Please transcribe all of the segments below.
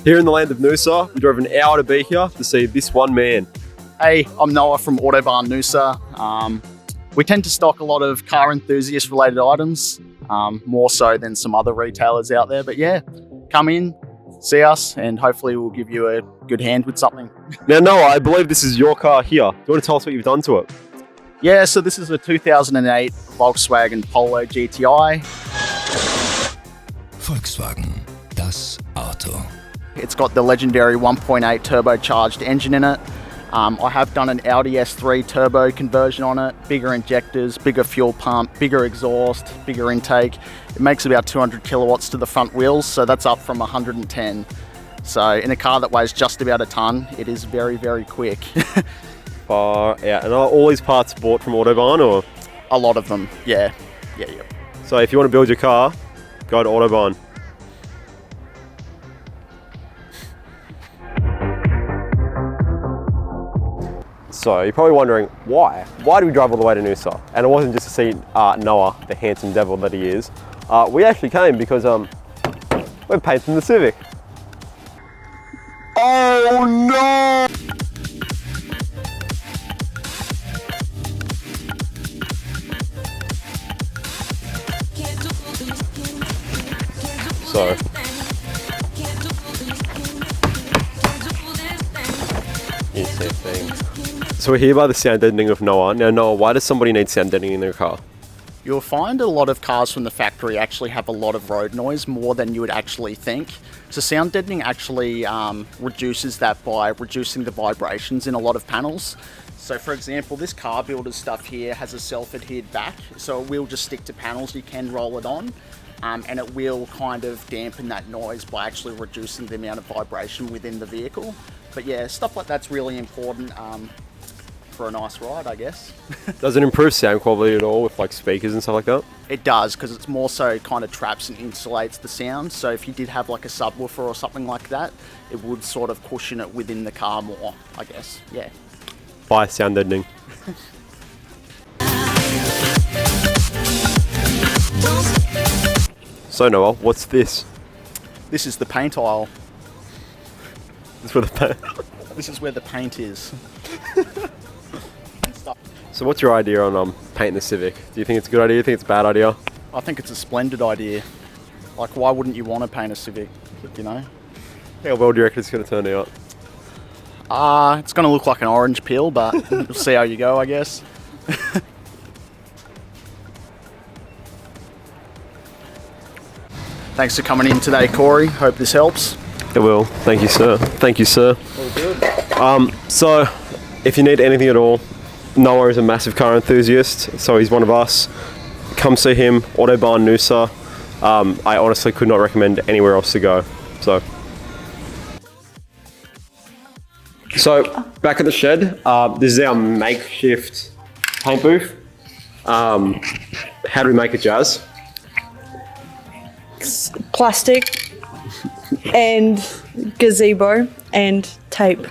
Here in the land of Noosa, we drove an hour to be here to see this one man. Hey, I'm Noah from Autobarn Noosa. We tend to stock a lot of car enthusiast related items, more so than some other retailers out there. But yeah, come in, see us, and hopefully we'll give you a good hand with something. Now Noah, I believe this is your car here. Do you want to tell us what you've done to it? Yeah, so this is a 2008 Volkswagen Polo GTI. Volkswagen, das Auto. It's got the legendary 1.8 turbocharged engine in it. I have done an Audi S3 turbo conversion on it, bigger injectors, bigger fuel pump, bigger exhaust, bigger intake. It makes about 200 kilowatts to the front wheels, so that's up from 110. So in a car that weighs just about a ton, it is very, very quick. Far out. And are all these parts bought from Autobarn or? A lot of them, yeah. So if you want to build your car, go to Autobarn. So you're probably wondering why? Why do we drive all the way to Noosa? And it wasn't just to see Noah, the handsome devil that he is. We actually came because we're painting the Civic. Oh no! So So we're here by the sound deadening of Noah. Now Noah, why does somebody need sound deadening in their car? You'll find a lot of cars from the factory actually have a lot of road noise, more than you would actually think. So sound deadening actually reduces that by reducing the vibrations in a lot of panels. So for example, this car builder stuff here has a self-adhered back, so it will just stick to panels. You can roll it on, and it will kind of dampen that noise by actually reducing the amount of vibration within the vehicle. But yeah, stuff like that's really important for a nice ride, I guess. Does it improve sound quality at all with like speakers and stuff like that? It does, because it's more so kind of traps and insulates the sound. So if you did have like a subwoofer or something like that, it would sort of cushion it within the car more, I guess. Yeah. Buy sound deadening. So Noah, what's this? This is the paint aisle. This is where the paint. This is where the paint is. So what's your idea on painting the Civic? Do you think it's a good idea? Do you think it's a bad idea? I think it's a splendid idea. Like, why wouldn't you want to paint a Civic, you know? How well do you reckon it's going to turn out? It's going to look like an orange peel, but we'll see how you go, I guess. Thanks for coming in today, Corey. Hope this helps. It will. Thank you, sir. Thank you, sir. All good. So, if you need anything at all, Noah is a massive car enthusiast, so he's one of us. Come see him, Autobarn Noosa. I honestly could not recommend anywhere else to go. So back at the shed, this is our makeshift paint booth. How do we make it, Jazz? Plastic and gazebo and tape.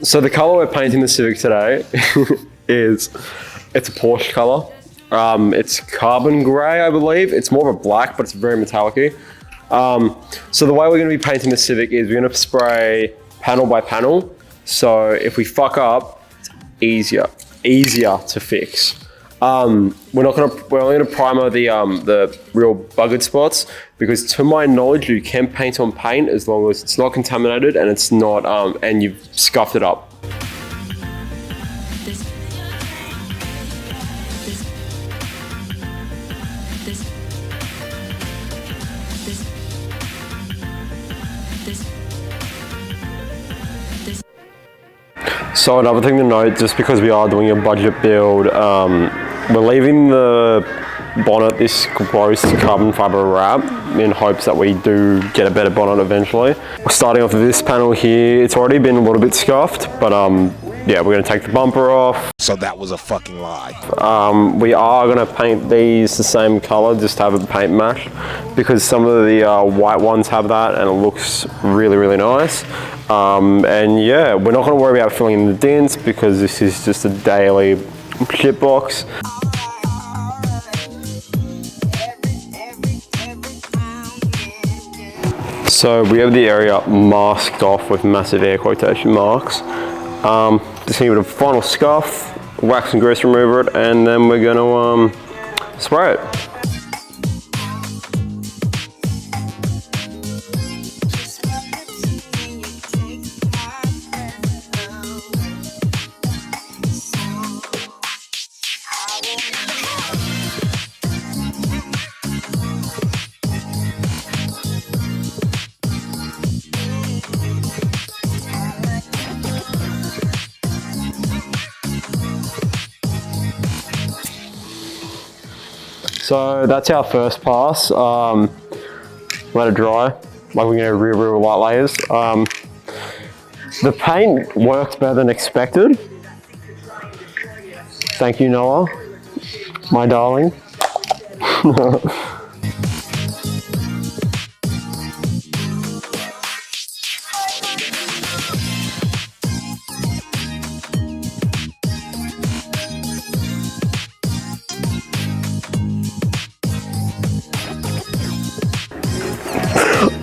So the colour we're painting the Civic today it's a Porsche colour. It's carbon grey, I believe. It's more of a black, but it's very metallic-y. So the way we're going to be painting the Civic is we're going to spray panel by panel. So if we fuck up, it's easier to fix. We're only going to primer the real buggered spots, because to my knowledge you can paint on paint as long as it's not contaminated and it's not and you've scuffed it up. So another thing to note, just because we are doing a budget build, we're leaving the bonnet this gross carbon fiber wrap in hopes that we do get a better bonnet eventually. We're starting off with this panel here. It's already been a little bit scuffed, but yeah, we're going to take the bumper off. So that was a fucking lie. We are going to paint these the same color, just to have a paint match, because some of the white ones have that and it looks really, really nice. And yeah, we're not going to worry about filling in the dents because this is just a daily shit box. So we have the area masked off with massive air quotation marks. Just gonna give it a final scuff, wax and grease remover it, and then we're gonna spray it. So that's our first pass. Let it dry, like we're gonna real light layers. The paint worked better than expected. Thank you, Noah, my darling.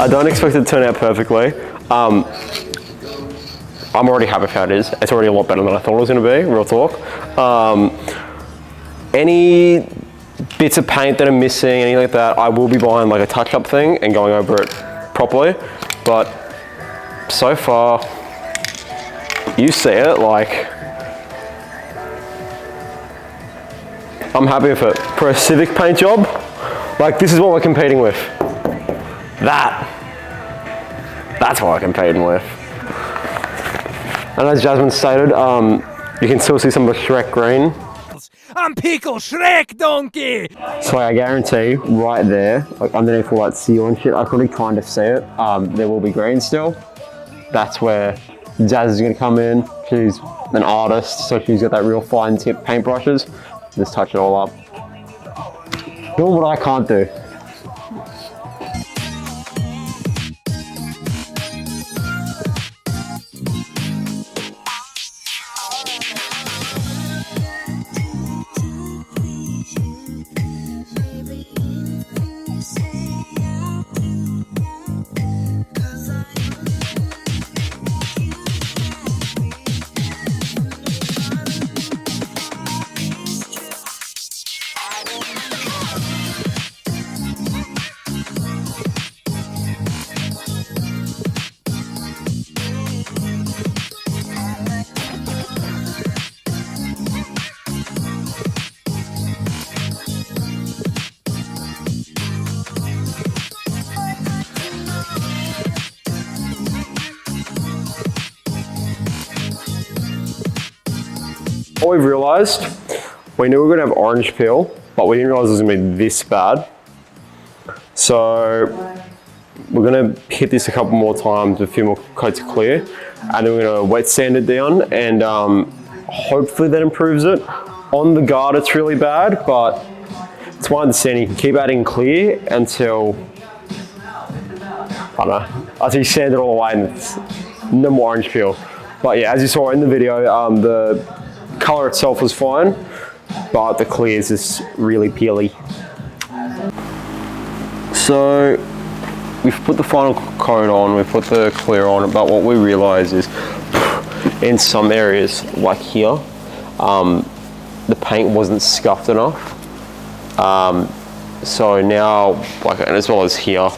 I don't expect it to turn out perfectly. I'm already happy with how it is. It's already a lot better than I thought it was going to be, real talk. Any bits of paint that are missing, anything like that, I will be buying like a touch-up thing and going over it properly. But so far, you see it, like, I'm happy with it. For a civic paint job, like this is what we're competing with. That's what we're competing with. And as Jasmine stated, you can still see some of the Shrek green. I'm Pickle Shrek, donkey! So I guarantee right there, like underneath all that seal and shit, I could really kind of see it. There will be green still. That's where Jazz is gonna come in. She's an artist, so she's got that real fine tip paintbrushes. Just touch it all up. Doing what I can't do. What we've realised, we knew we were going to have orange peel, but we didn't realise it was going to be this bad. So we're going to hit this a couple more times with a few more coats of clear, and then we're going to wet sand it down, and hopefully that improves it. On the guard it's really bad, but it's my understanding you can keep adding clear until, I don't know, until you sand it all away and it's no more orange peel. But yeah, as you saw in the video, the colour itself was fine, but the clear is just really peely. So we've put the final coat on, we've put the clear on, but what we realise is in some areas, like here, the paint wasn't scuffed enough. So now, like, and as well as here,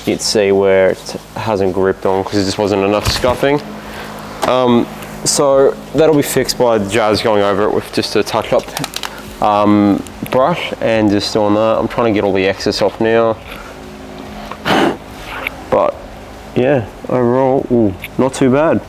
you can see where it hasn't gripped on because it just wasn't enough scuffing. So that'll be fixed by Jazz going over it with just a touch-up brush and just doing that. I'm trying to get all the excess off now. But yeah, overall, ooh, not too bad.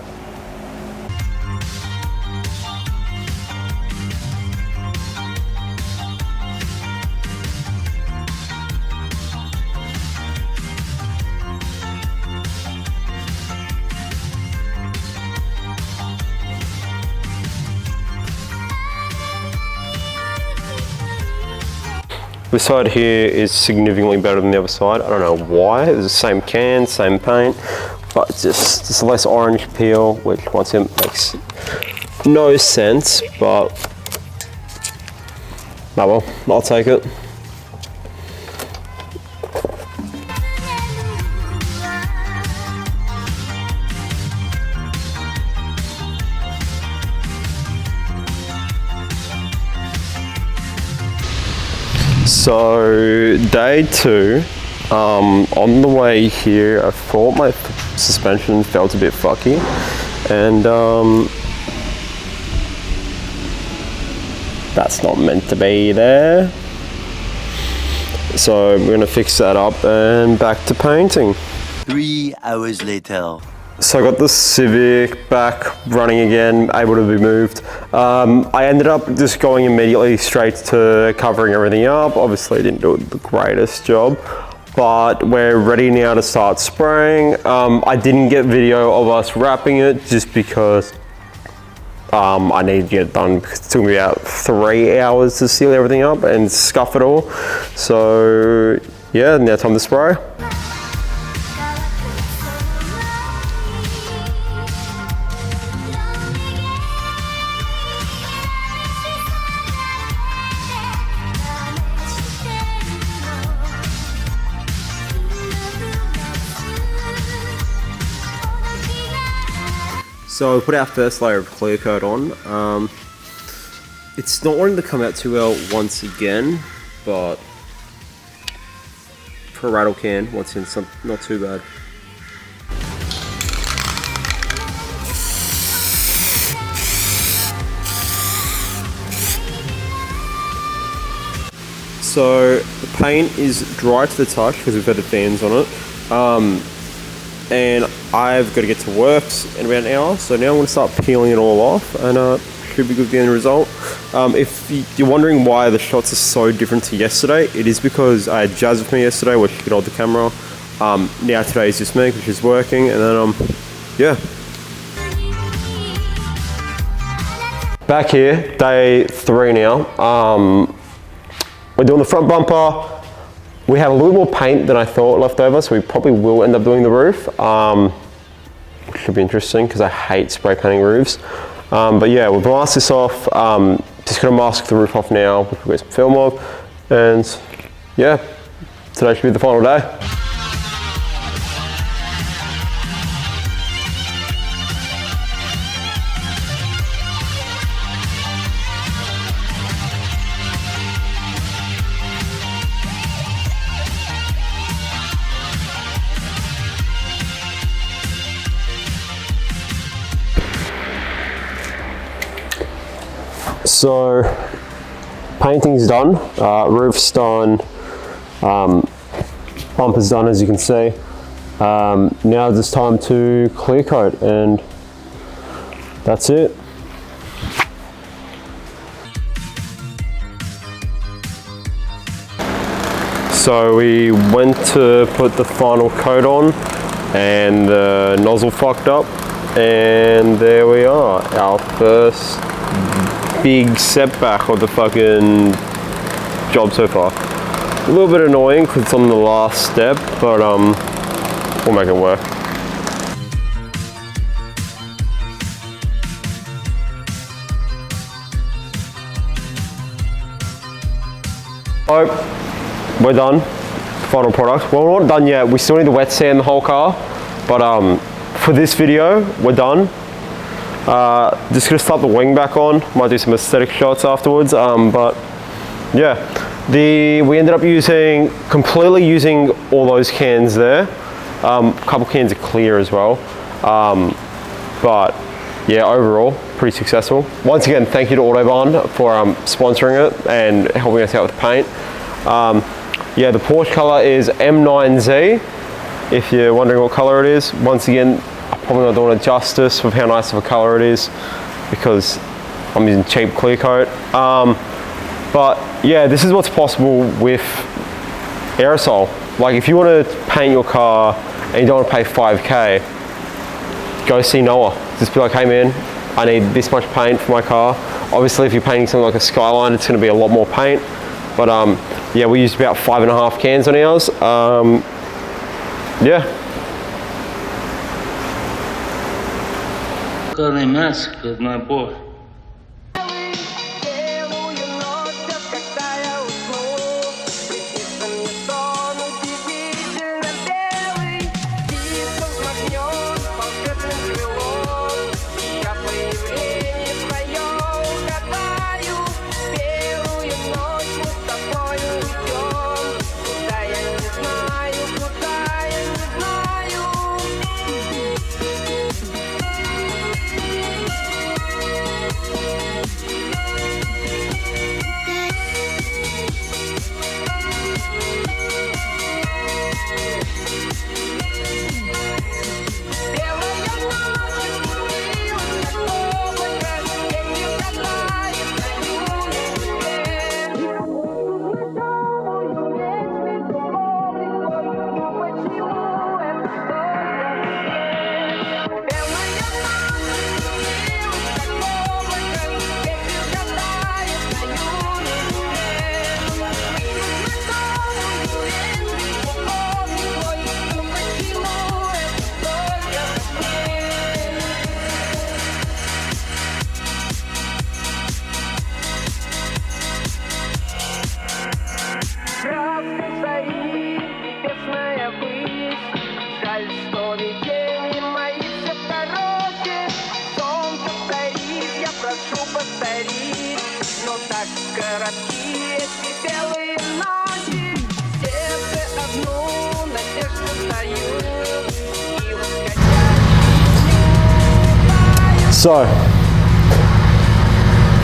This side here is significantly better than the other side. I don't know why. It's the same can, same paint, but just less orange peel, which once again makes no sense, but oh well, I'll take it. So day 2, on the way here, I thought my suspension felt a bit fucky, and that's not meant to be there. So we're gonna fix that up and back to painting. 3 hours later. So I got the Civic back running again, able to be moved. I ended up just going immediately straight to covering everything up. Obviously I didn't do the greatest job, but we're ready now to start spraying. I didn't get video of us wrapping it just because I need to get it done because it took me about 3 hours to seal everything up and scuff it all. So yeah, now time to spray. So we put our first layer of clear coat on. It's not wanting to come out too well once again, but for a rattle can, once again, it's not too bad. So the paint is dry to the touch because we've had the fans on it. And I've got to get to work in about an hour, so now I'm going to start peeling it all off, and should be good for the end result. If you're wondering why the shots are so different to yesterday, it is because I had Jazz with me yesterday, where she could hold the camera. Now today is just me, which is working, and then yeah. Back here, day 3 now. We're doing the front bumper. We had a little more paint than I thought left over, so we probably will end up doing the roof, which should be interesting because I hate spray painting roofs. But yeah, we'll mask this off. Just gonna mask the roof off now, which we'll get some film of, and yeah, today should be the final day. So painting's done, roof's done, bumper's done, as you can see. Now it's time to clear coat, and that's it. So we went to put the final coat on, and the nozzle fucked up, and there we are, our first big setback of the fucking job so far. A little bit annoying because it's on the last step, but we'll make it work. So we're done. Final product. Well, we're not done yet. We still need to wet sand the whole car, but for this video, we're done. Just gonna slap the wing back on. Might do some aesthetic shots afterwards. But yeah, we ended up completely using all those cans there. A couple cans of clear as well. But yeah, overall, pretty successful. Once again, thank you to Autobahn for sponsoring it and helping us out with the paint. Yeah, the Porsche color is M9Z. If you're wondering what color it is, once again, I'm probably not doing it justice with how nice of a color it is because I'm using cheap clear coat. But yeah, this is what's possible with aerosol. Like if you want to paint your car and you don't want to pay 5K, go see Noah. Just be like, hey man, I need this much paint for my car. Obviously if you're painting something like a Skyline, it's going to be a lot more paint. But yeah, we used about 5.5 cans on ours. Yeah. Шикарный мясо, как набор. Белую ночь мы с тобою идем. поведение мои все дороги. Сон повторить, я прошу повторить. Но так коротки эти белые ночи. Сердце одну надежду дают. И восходящий So,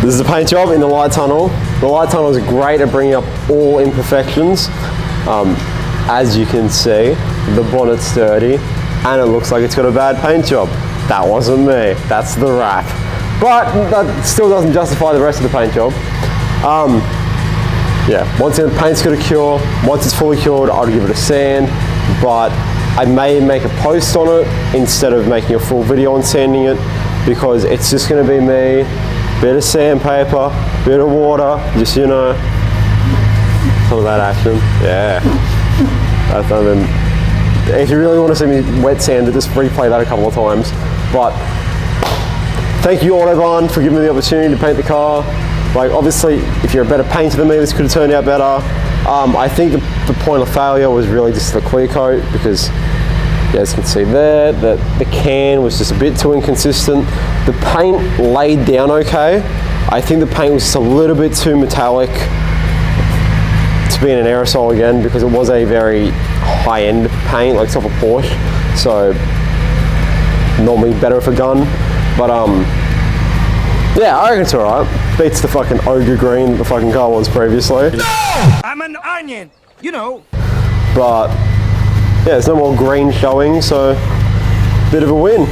this is the paint job in the light tunnel. The light tunnel is great at bringing up all imperfections. As you can see, the bonnet's dirty and it looks like it's got a bad paint job. That wasn't me, that's the wrap. But that still doesn't justify the rest of the paint job. Yeah, once the paint's got a cure, once it's fully cured, I'll give it a sand, but I may make a post on it instead of making a full video on sanding it, because it's just gonna be me, bit of sandpaper, bit of water, just, you know, some of that action, yeah. That's, I mean, if you really want to see me wet sand, just replay that a couple of times. But thank you Autobahn for giving me the opportunity to paint the car. Like, obviously, if you're a better painter than me, this could have turned out better. I think the point of failure was really just the clear coat, because you guys can see there that the can was just a bit too inconsistent. The paint laid down okay. I think the paint was just a little bit too metallic to be in an aerosol again, because it was a very high-end paint, like it's off a Porsche, so normally better for gun. But yeah, I reckon it's alright. Beats the fucking ogre green that the fucking car was previously. No! I'm an onion, you know. But yeah, there's no more green showing, so bit of a win.